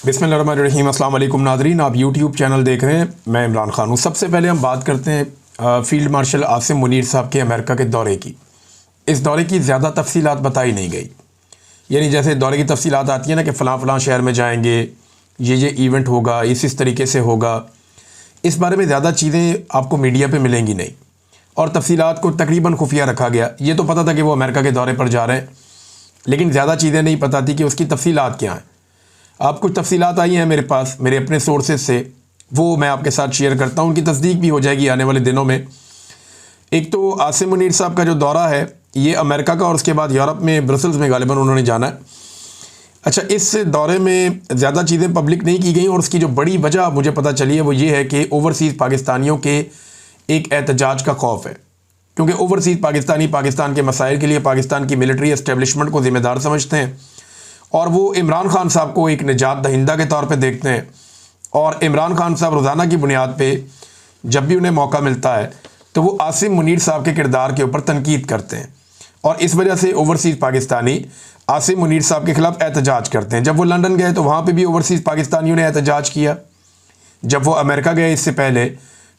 बिस्मिल्लाहिर्रहमानिर्रहीम। अस्सलाम वालेकुम नाज़रीन, आप यूट्यूब चैनल देख रहे हैं। मैं इमरान खान हूँ। सबसे पहले हम बात करते हैं फ़ील्ड मार्शल आसिम मुनीर साहब के अमेरिका के दौरे की। इस दौरे की ज़्यादा तफसीलात बताई नहीं गई, यानी जैसे दौरे की तफसीलात आती है ना कि फ़लाँ फ़लाँ शहर में जाएंगे, ये इवेंट होगा, इस तरीके से होगा। इस बारे में ज़्यादा चीज़ें आपको मीडिया पर मिलेंगी नहीं, और तफसीलात को तकरीबन खुफिया रखा गया। ये तो पता था कि वो अमेरिका के दौरे पर जा रहे हैं, लेकिन ज़्यादा चीज़ें नहीं पता थी कि उसकी तफसीलात क्या हैं। आप कुछ तफसीलात आई हैं मेरे पास, मेरे अपने सोर्सेज से, वो मैं आपके साथ शेयर करता हूँ। उनकी तस्दीक भी हो जाएगी आने वाले दिनों में। एक तो आसिम मुनीर साहब का जो दौरा है ये अमेरिका का, और उसके बाद यूरोप में ब्रसल्स में गालिबन उन्होंने जाना है। अच्छा, इस दौरे में ज़्यादा चीज़ें पब्लिक नहीं की गई, और उसकी जो बड़ी वजह मुझे पता चली है वो ये है कि ओवरसीज़ पाकिस्तानियों के एक एहतजाज का खौफ है, क्योंकि ओवरसीज़ पाकिस्तानी पाकिस्तान के मसाइल के लिए पाकिस्तान की मिलिट्री एस्टेब्लिशमेंट को ज़िम्मेदार समझते हैं, और वो इमरान खान साहब को एक निजात दहिंदा के तौर पे देखते हैं। और इमरान खान साहब रोज़ाना की बुनियाद पे जब भी उन्हें मौका मिलता है तो वो आसिम मुनीर साहब के किरदार के ऊपर तनकीद करते हैं, और इस वजह से ओवरसीज़ पाकिस्तानी आसिम मुनीर साहब के ख़िलाफ़ एहतजाज करते हैं। जब वो लंदन गए तो वहाँ पर भी ओवरसीज़ पाकिस्तानियों ने एहतजाज किया। जब वो अमेरिका गए इससे पहले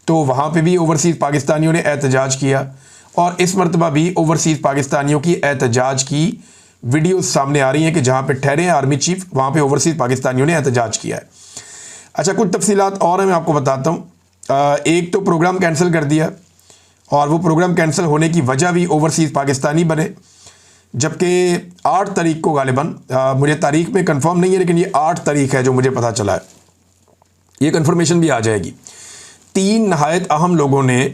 तो वहाँ पर भी ओवरसीज़ पाकिस्तानियों ने एहतजाज किया, और इस मरतबा भी ओवरसीज़ पाकिस्तानियों की एहतजाज की वीडियोस सामने आ रही हैं कि जहाँ पे ठहरे हैं आर्मी चीफ, वहाँ पे ओवरसीज़ पाकिस्तानियों ने एहतजाज किया है। अच्छा, कुछ तफसीलात और हैं, मैं आपको बताता हूँ। एक तो प्रोग्राम कैंसिल कर दिया, और वो प्रोग्राम कैंसिल होने की वजह भी ओवरसीज़ पाकिस्तानी बने। जबकि 8 तारीख को गालिबन, मुझे तारीख में कंफर्म नहीं है, लेकिन ये 8 तारीख है जो मुझे पता चला है, ये कन्फर्मेशन भी आ जाएगी। 3 नहायत अहम लोगों ने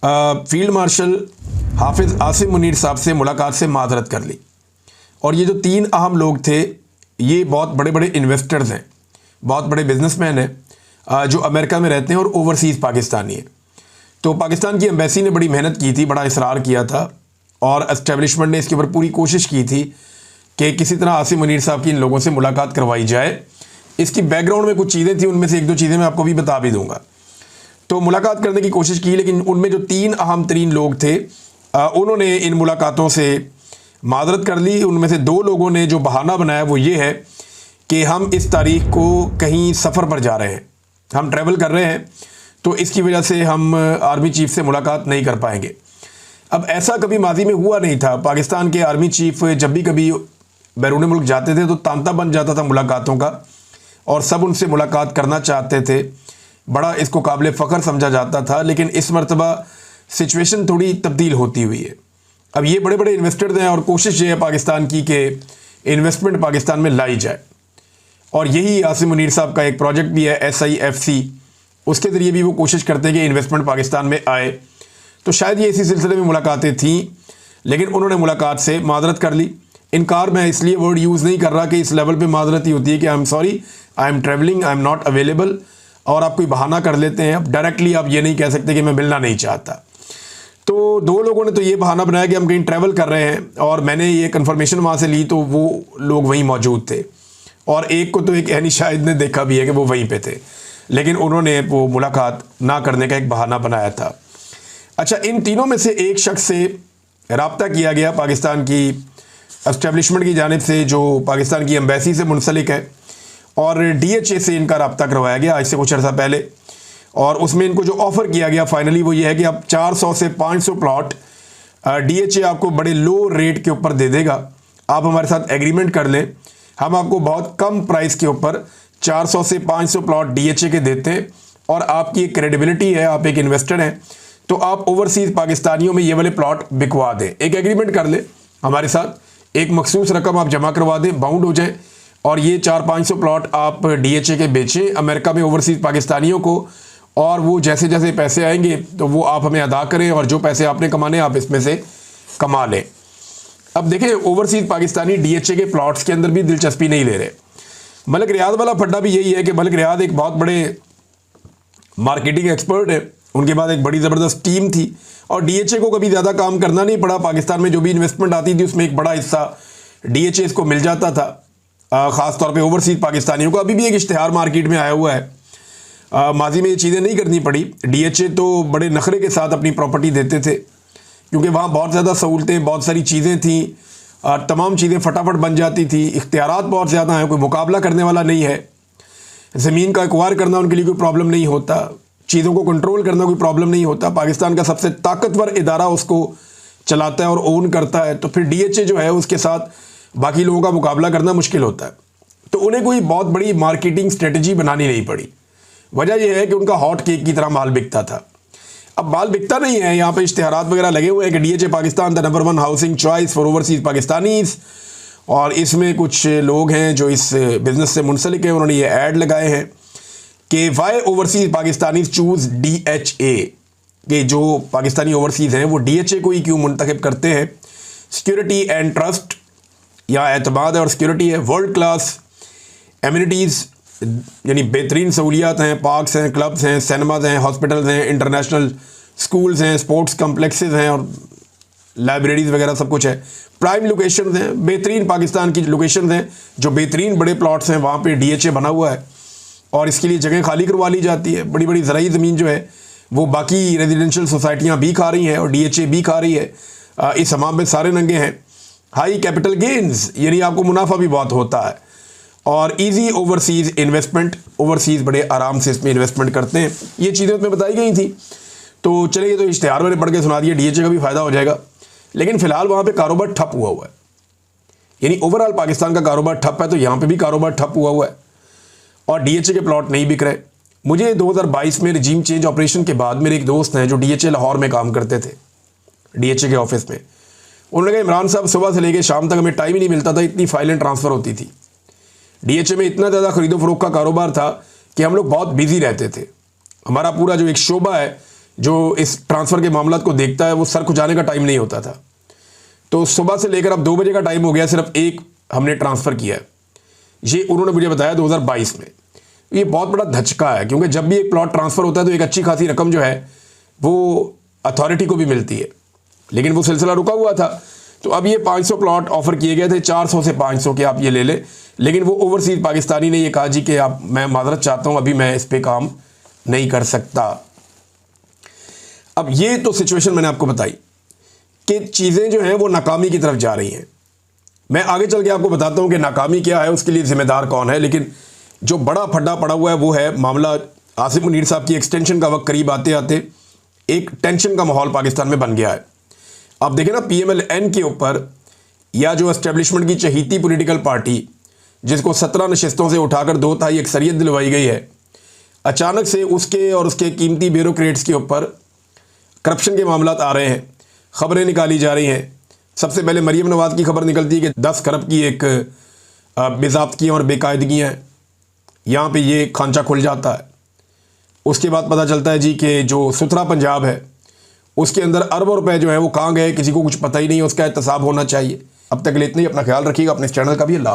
फील्ड मार्शल हाफिज़ आसिम मुनीर साहब से मुलाकात से माजरत कर ली। और ये जो 3 अहम लोग थे ये बहुत बड़े बड़े इन्वेस्टर्स हैं, बहुत बड़े बिजनेसमैन हैं, जो अमेरिका में रहते हैं और ओवरसीज़ पाकिस्तानी हैं। तो पाकिस्तान की एम्बेसी ने बड़ी मेहनत की थी, बड़ा इसरार किया था, और एस्टेब्लिशमेंट ने इसके ऊपर पूरी कोशिश की थी कि किसी तरह आसिम मुनीर साहब की इन लोगों से मुलाकात करवाई जाए। इसकी बैकग्राउंड में कुछ चीज़ें थी, उनमें से 1-2 चीज़ें मैं आपको भी बता भी दूँगा। तो मुलाकात करने की कोशिश की, लेकिन उनमें जो 3 अहम तरीन लोग थे उन्होंने इन मुलाकातों से माजरत कर ली। उनमें से 2 लोगों ने जो बहाना बनाया वो ये है कि हम इस तारीख को कहीं सफ़र पर जा रहे हैं, हम ट्रैवल कर रहे हैं, तो इसकी वजह से हम आर्मी चीफ से मुलाकात नहीं कर पाएंगे। अब ऐसा कभी माजी में हुआ नहीं था। पाकिस्तान के आर्मी चीफ जब भी कभी बैरून मुल्क जाते थे तो तांता बन जाता था मुलाकातों का, और सब उनसे मुलाकात करना चाहते थे, बड़ा इसको काबिल फ़ख्र समझा जाता था। लेकिन इस मरतबा सिचुएशन थोड़ी तब्दील होती हुई है। अब ये बड़े बड़े इन्वेस्टर्स हैं, और कोशिश ये है पाकिस्तान की कि इन्वेस्टमेंट पाकिस्तान में लाई जाए, और यही आसिम मुनीर साहब का एक प्रोजेक्ट भी है SIFC, उसके ज़रिए भी वो कोशिश करते हैं कि इन्वेस्टमेंट पाकिस्तान में आए। तो शायद ये इसी सिलसिले में मुलाकातें थीं, लेकिन उन्होंने मुलाकात से माजरत कर ली। इनकार मैं इसलिए वर्ड यूज़ नहीं कर रहा कि इस लेवल पर माजरत ही होती है कि I am sorry, I am travelling, I am not available, और आप कोई बहाना कर लेते हैं। अब डायरेक्टली आप ये नहीं कह सकते कि मैं मिलना नहीं चाहता। तो 2 लोगों ने तो ये बहाना बनाया कि हम कहीं ट्रैवल कर रहे हैं, और मैंने ये कंफर्मेशन वहाँ से ली तो वो लोग वहीं मौजूद थे, और एक को तो एक अहनी शाहिद ने देखा भी है कि वो वहीं पे थे, लेकिन उन्होंने वो मुलाकात ना करने का एक बहाना बनाया था। अच्छा, इन तीनों में से एक शख्स से रब्ता किया गया पाकिस्तान की एस्टेब्लिशमेंट की जानिब से, जो पाकिस्तान की एम्बेसी से मुंसलिक है, और DHA से इनका रब्ता करवाया गया आज से कुछ अर्सा पहले। और उसमें इनको जो ऑफ़र किया गया फाइनली वो ये है कि आप 400 से 500 प्लॉट DHA आपको बड़े लो रेट के ऊपर दे देगा। आप हमारे साथ एग्रीमेंट कर लें, हम आपको बहुत कम प्राइस के ऊपर 400 से 500 प्लॉट DHA के देते हैं, और आपकी एक क्रेडिबिलिटी है, आप एक इन्वेस्टर हैं, तो आप ओवरसीज़ पाकिस्तानियों में ये वाले प्लॉट बिकवा दें। एक एग्रीमेंट कर लें हमारे साथ, एक मखसूस रकम आप जमा करवा दें, बाउंड हो जाए, और ये 400-500 प्लॉट आप DHA के बेचें अमेरिका में ओवरसीज़ पाकिस्तानियों को, और वो जैसे जैसे पैसे आएंगे तो वो आप हमें अदा करें, और जो पैसे आपने कमाने आप इसमें से कमा लें। अब देखें, ओवरसीज़ पाकिस्तानी DHA के प्लॉट्स के अंदर भी दिलचस्पी नहीं ले रहे। मलिक रियाद वाला फड्डा भी यही है कि मलिक रियाद एक बहुत बड़े मार्केटिंग एक्सपर्ट है, उनके पास एक बड़ी ज़बरदस्त टीम थी, और DHA को कभी ज़्यादा काम करना नहीं पड़ा। पाकिस्तान में जो भी इन्वेस्टमेंट आती थी उसमें एक बड़ा हिस्सा DHA को मिल जाता था, ख़ास तौर पे ओवरसीज़ पाकिस्तानियों को। अभी भी एक इश्तिहार मार्केट में आया हुआ है, माजी में ये चीज़ें नहीं करनी पड़ी। DHA तो बड़े नखरे के साथ अपनी प्रॉपर्टी देते थे, क्योंकि वहाँ बहुत ज़्यादा सहूलतें, बहुत सारी चीज़ें थीं, तमाम चीज़ें फटाफट बन जाती थी, इख्तियारात बहुत ज़्यादा हैं, कोई मुकाबला करने वाला नहीं है। ज़मीन का एक्वायर करना उनके लिए कोई प्रॉब्लम नहीं होता, चीज़ों को कंट्रोल करना कोई प्रॉब्लम नहीं होता। पाकिस्तान का सबसे ताकतवर इदारा उसको चलाता है और ओन करता है, तो फिर डीएचए जो है उसके साथ बाकी लोगों का मुकाबला करना मुश्किल होता है। तो उन्हें कोई बहुत बड़ी मार्केटिंग स्ट्रेटजी बनानी नहीं पड़ी। वजह यह है कि उनका हॉट केक की तरह माल बिकता था। अब माल बिकता नहीं है, यहाँ पे इश्तिहारात वगैरह लगे हुए हैं कि DHA Pakistan the number 1 housing choice for overseas Pakistanis, और इसमें कुछ लोग हैं जो इस बिज़नेस से मुंसलिक हैं, उन्होंने ये ऐड लगाए हैं कि why overseas Pakistanis choose DHA, कि जो पाकिस्तानी ओवरसीज़ हैं वो डीएचए को ही क्यों मुंतखब करते हैं। सिक्योरिटी एंड ट्रस्ट, या एतमाद है और सिक्योरिटी है, वर्ल्ड क्लास एमिनिटीज़ यानी बेहतरीन सहूलियात हैं, पार्क्स हैं, क्लब्स हैं, सिनेमाज हैं, हॉस्पिटल्स हैं, इंटरनेशनल स्कूल्स हैं, स्पोर्ट्स कम्प्लेक्सेस हैं और लाइब्रेरीज़ वगैरह सब कुछ है। प्राइम लोकेशन हैं, बेहतरीन पाकिस्तान की लोकेशन हैं, जो बेहतरीन बड़े प्लॉट्स हैं वहाँ पे डीएचए बना हुआ है और इसके लिए जगह खाली करवा ली जाती है। बड़ी बड़ी ज़राई ज़मीन जो है वो बाकी रेजिडेंशियल सोसाइटियाँ भी खा रही हैं और डीएचए भी खा रही है। इस हमाम में सारे नंगे हैं। हाई कैपिटल गेन्स यानी आपको मुनाफा भी बहुत होता है, और इजी ओवरसीज़ इन्वेस्टमेंट, ओवरसीज़ बड़े आराम से इसमें इन्वेस्टमेंट करते हैं। ये चीज़ें उसमें बताई गई थी। तो चलिए, तो इश्तिहार मैंने पढ़ के सुना दिया, डीएचए का भी फ़ायदा हो जाएगा। लेकिन फ़िलहाल वहाँ पे कारोबार ठप हुआ हुआ है, यानी ओवरऑल पाकिस्तान का कारोबार ठप है, तो यहाँ पे भी कारोबार ठप हुआ है और डीएचए के प्लॉट नहीं बिक रहे। मुझे 2022 में रिजीम चेंज ऑपरेशन के बाद मेरे एक दोस्त हैं जो डीएचए लाहौर में काम करते थे, डीएचए के ऑफिस में। उन्होंने कहा, इमरान साहब सुबह से लेकर शाम तक हमें टाइम ही नहीं मिलता था, इतनी फाइलें ट्रांसफ़र होती थी। डीएचए में इतना ज़्यादा खरीदो फरोख्त का कारोबार था कि हम लोग बहुत बिजी रहते थे। हमारा पूरा जो एक शोबा है जो इस ट्रांसफ़र के मामला को देखता है, वो सर खुजाने का टाइम नहीं होता था। तो सुबह से लेकर अब 2 बजे का टाइम हो गया, सिर्फ एक हमने ट्रांसफ़र किया है। ये उन्होंने मुझे बताया 2022 में। ये बहुत बड़ा धचका है, क्योंकि जब भी एक प्लॉट ट्रांसफ़र होता है तो एक अच्छी खासी रकम जो है वो अथॉरिटी को भी मिलती है, लेकिन वो सिलसिला रुका हुआ था। तो अब ये 500 प्लॉट ऑफ़र किए गए थे, 400 से 500 के आप ये ले लें, लेकिन वो ओवरसीज़ पाकिस्तानी ने ये कहा जी कि आप, मैं माजरत चाहता हूँ, अभी मैं इस पर काम नहीं कर सकता। अब ये तो सिचुएशन मैंने आपको बताई कि चीज़ें जो हैं वो नाकामी की तरफ जा रही हैं। मैं आगे चल के आपको बताता हूँ कि नाकामी क्या है, उसके लिए ज़िम्मेदार कौन है। लेकिन जो बड़ा फड्डा पड़ा हुआ है वो है मामला आसिफ मुनीर साहब की एक्सटेंशन का वक्त करीब आते आते एक टेंशन का माहौल पाकिस्तान में बन गया है। आप देखें ना, PMLN के ऊपर, या जो एस्टेब्लिशमेंट की चहीती पॉलिटिकल पार्टी जिसको 17 नशिस्तों से उठाकर 2/3 अक्सरियत दिलवाई गई है, अचानक से उसके और उसके कीमती ब्यूरोक्रेट्स के ऊपर करप्शन के मामला आ रहे हैं, ख़बरें निकाली जा रही हैं। सबसे पहले मरीम नवाज़ की खबर निकलती है कि 10 खरब की एक बेज़ाब्तगियाँ और बेकायदगियाँ हैं, यहाँ पे ये खांचा खुल जाता है। उसके बाद पता चलता है जी कि जो सुथरा पंजाब है उसके अंदर अरबों रुपए जो है वो कहाँ गए, किसी को कुछ पता ही नहीं है, उसका एहतसाब होना चाहिए। अब तक के लिए इतना ही। अपना ख्याल रखिएगा, अपने इस चैनल का भी लाभ।